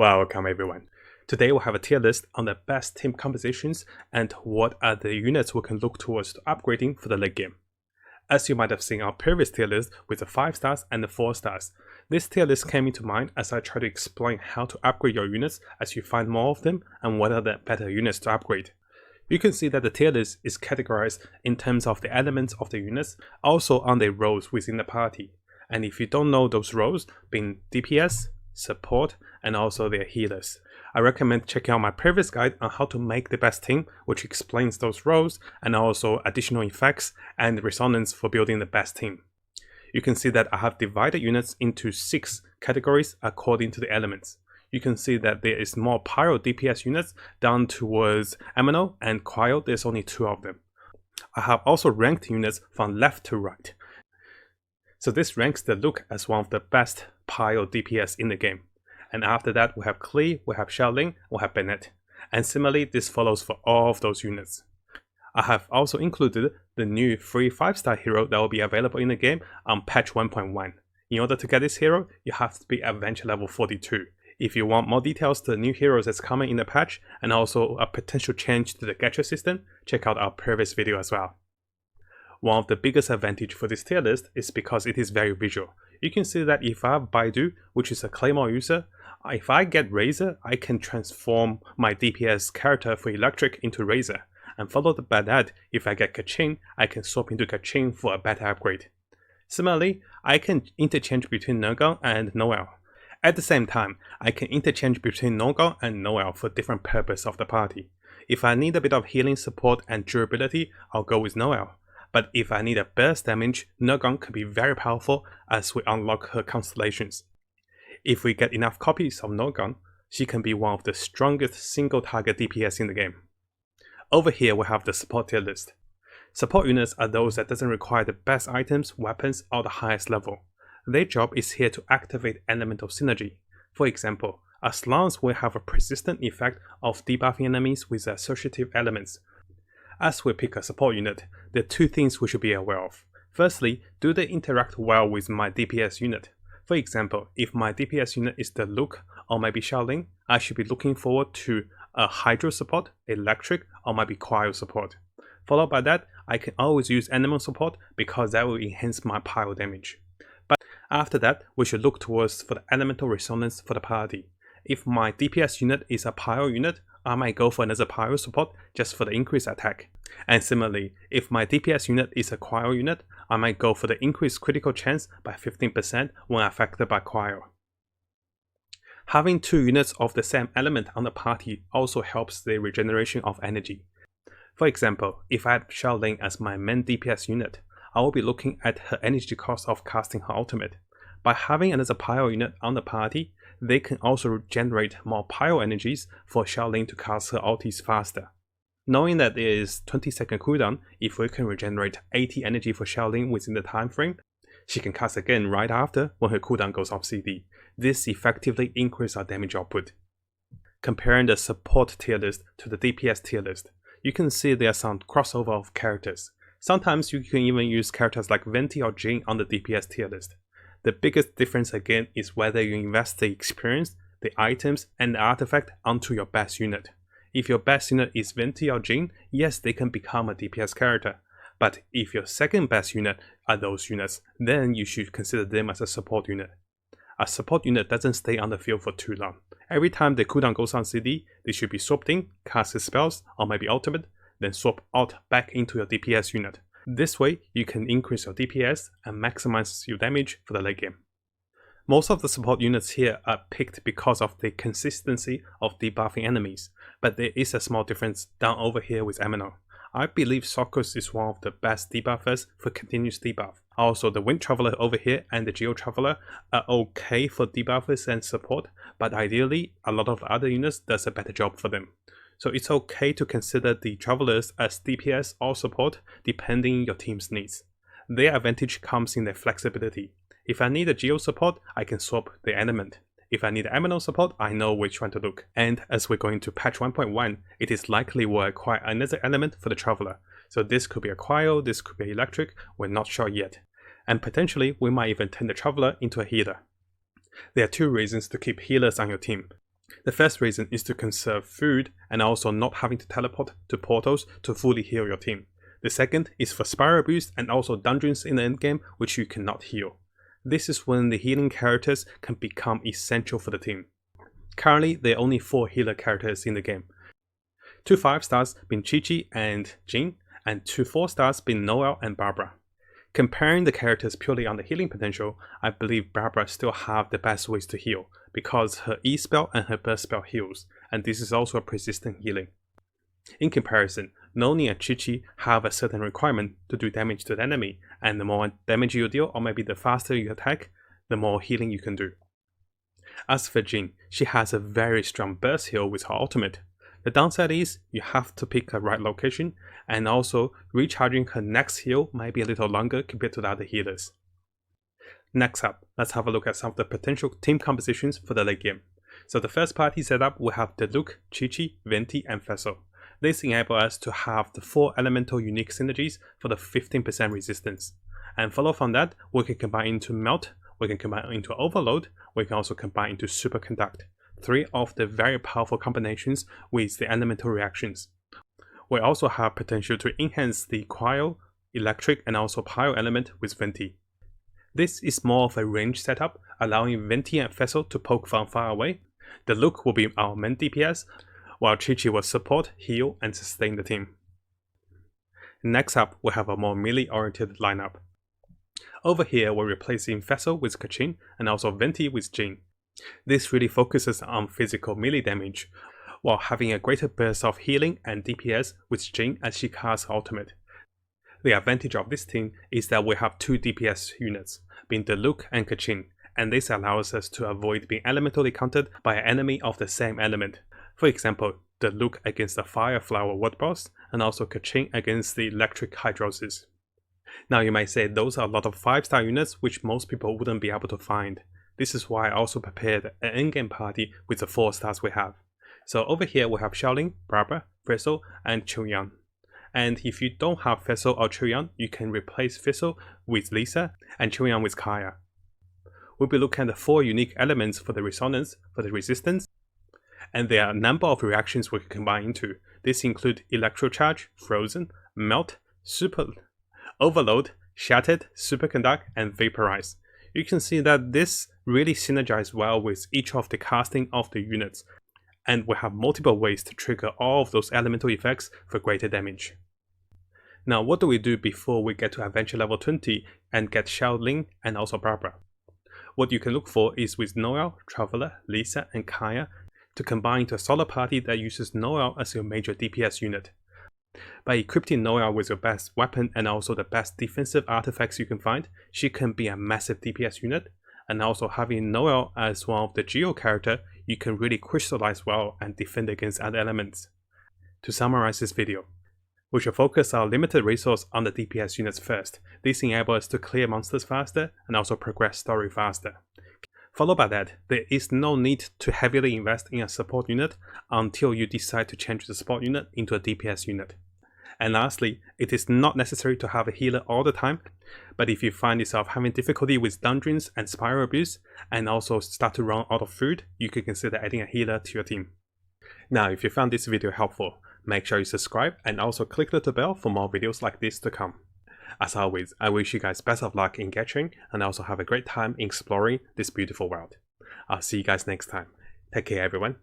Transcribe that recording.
Welcome everyone. Today we'll have a tier list on the best team compositions and what are the units we can look towards to upgrading for the late game. As you might have seen our previous tier list with the 5 stars and the 4 stars, this tier list came into mind as I try to explain how to upgrade your units as you find more of them and what are the better units to upgrade. You can see that the tier list is categorized in terms of the elements of the units, also on their roles within the party. And if you don't know those roles, being DPS, support, and also their healers, I recommend checking out my previous guide on how to make the best team, which explains those roles and also additional effects and resonance for building the best team. You can see that I have divided units into 6 categories according to the elements. You can see that there is more Pyro DPS units down towards Amino, and Cryo there's only 2 of them. I have also ranked units from left to right. So this ranks the Luke as one of the best Pyro DPS in the game. And after that we have Klee, we have Xiaoling, we have Bennett. And similarly this follows for all of those units. I have also included the new free 5-star hero that will be available in the game on patch 1.1. In order to get this hero, you have to be adventure level 42. If you want more details to the new heroes that's coming in the patch and also a potential change to the gacha system, check out our previous video as well. One of the biggest advantage for this tier list is because it is very visual. You can see that if I have Baidu, which is a Claymore user, if I get Razor, I can transform my DPS character for Electric into Razor. And followed by that, if I get Kachin, I can swap into Kachin for a better upgrade. Similarly, I can interchange between Nergal and Noel. At the same time, I can interchange between Nergal and Noel for different purposes of the party. If I need a bit of healing support and durability, I'll go with Noel. But if I need a burst damage, Nergal can be very powerful as we unlock her constellations. If we get enough copies of Nergal, she can be one of the strongest single target DPS in the game. Over here we have the support tier list. Support units are those that doesn't require the best items, weapons, or the highest level. Their job is here to activate elemental synergy. For example, as long as we have a persistent effect of debuffing enemies with associative elements. As we pick a support unit, there are 2 things we should be aware of. Firstly, do they interact well with my DPS unit? For example, if my DPS unit is the Luke or maybe Xiaoling, I should be looking forward to a Hydro support, Electric, or maybe Cryo support. Followed by that, I can always use Animal support because that will enhance my Pyro damage. But after that, we should look towards for the elemental resonance for the party. If my DPS unit is a Pyro unit, I might go for another Pyro support just for the increased attack. And similarly, if my DPS unit is a Cryo unit, I might go for the increased critical chance by 15% when affected by Cryo. Having 2 units of the same element on the party also helps the regeneration of energy. For example, if I had Xiaoling as my main DPS unit, I will be looking at her energy cost of casting her ultimate. By having another Pyro unit on the party, they can also generate more Pyro energies for Xiaoling to cast her ultis faster. Knowing that there is 20-second cooldown, if we can regenerate 80 energy for Xiaoling within the time frame, she can cast again right after when her cooldown goes off CD. This effectively increases our damage output. Comparing the support tier list to the DPS tier list, you can see there are some crossover of characters. Sometimes you can even use characters like Venti or Jin on the DPS tier list. The biggest difference again is whether you invest the experience, the items, and the artifact onto your best unit. If your best unit is Venti or Jin, yes, they can become a DPS character. But if your second best unit are those units, then you should consider them as a support unit. A support unit doesn't stay on the field for too long. Every time the cooldown goes on CD, they should be swapped in, cast his spells, or maybe ultimate, then swap out back into your DPS unit. This way, you can increase your DPS and maximize your damage for the late game. Most of the support units here are picked because of the consistency of debuffing enemies, but there is a small difference down over here with Amino. I believe Sockers is one of the best debuffers for continuous debuff. Also, the Wind Traveler over here and the Geo Traveler are okay for debuffers and support, but ideally, a lot of the other units does a better job for them. So it's okay to consider the Travelers as DPS or support depending your team's needs. Their advantage comes in their flexibility. If I need a Geo support, I can swap the element. If I need Amino support, I know which one to look. And as we're going to patch 1.1, it is likely we'll acquire another element for the Traveler. So this could be a Cryo, this could be Electric, we're not sure yet. And potentially, we might even turn the Traveler into a healer. There are 2 reasons to keep healers on your team. The first reason is to conserve food and also not having to teleport to portals to fully heal your team. The second is for spiral boost and also dungeons in the endgame which you cannot heal. This is when the healing characters can become essential for the team. Currently, there are only 4 healer characters in the game. 2 5-stars being Chi-Chi and Jin, and 2 4-stars being Noelle and Barbara. Comparing the characters purely on the healing potential, I believe Barbara still have the best ways to heal, because her E spell and her burst spell heals, and this is also a persistent healing. In comparison, Noni and Chi-Chi have a certain requirement to do damage to the enemy, and the more damage you deal, or maybe the faster you attack, the more healing you can do. As for Jin, she has a very strong burst heal with her ultimate. The downside is you have to pick a right location, and also recharging her next heal might be a little longer compared to the other healers. Next up, let's have a look at some of the potential team compositions for the late game. So the first party setup will have Diluc, Chi-Chi, Venti, and Fesso. This enables us to have the 4 elemental unique synergies for the 15% resistance. And follow from that, we can combine into Melt, we can combine into Overload, we can also combine into Superconduct. 3 of the very powerful combinations with the elemental reactions. We also have potential to enhance the Cryo, Electric, and also Pyro element with Venti. This is more of a range setup, allowing Venti and Fesso to poke from far away. The Diluc will be our main DPS, while Chi-Chi will support, heal, and sustain the team. Next up, we have a more melee-oriented lineup. Over here, we're replacing Fesso with Kachin and also Venti with Jin. This really focuses on physical melee damage, while having a greater burst of healing and DPS with Jin as she casts ultimate. The advantage of this team is that we have 2 DPS units, being Diluc and Kachin, and this allows us to avoid being elementally countered by an enemy of the same element. For example, Diluc against the Fire Flower Ward Boss, and also Kachin against the Electric Hydrosis. Now you might say those are a lot of 5-star units which most people wouldn't be able to find. This is why I also prepared an endgame party with the 4 stars we have. So over here we have Xiaoling, Barbara, Fesso, and Chuyan. And if you don't have Fesso or Chuyan, you can replace Fesso with Lisa and Chuyan with Kaya. We'll be looking at the 4 unique elements for the resonance, for the resistance, and there are a number of reactions we can combine into. This include Electrocharge, Frozen, Melt, Super Overload, Shattered, Superconduct, and Vaporize. You can see that this really synergizes well with each of the casting of the units, and we have multiple ways to trigger all of those elemental effects for greater damage. Now what do we do before we get to Adventure level 20 and get Xiaoling and also Barbara? What you can look for is with Noelle, Traveler, Lisa, and Kaya to combine into a solo party that uses Noelle as your major DPS unit. By equipping Noelle with your best weapon and also the best defensive artifacts you can find, she can be a massive DPS unit, and also having Noelle as one of the Geo character, you can really crystallize well and defend against other elements. To summarize this video, we should focus our limited resource on the DPS units first. This enables us to clear monsters faster and also progress story faster. Followed by that, there is no need to heavily invest in a support unit until you decide to change the support unit into a DPS unit. And lastly, it is not necessary to have a healer all the time, but if you find yourself having difficulty with dungeons and spiral abuse, and also start to run out of food, you could consider adding a healer to your team. Now, if you found this video helpful, make sure you subscribe and also click the little bell for more videos like this to come. As always, I wish you guys best of luck in Genshin and also have a great time exploring this beautiful world. I'll see you guys next time. Take care everyone.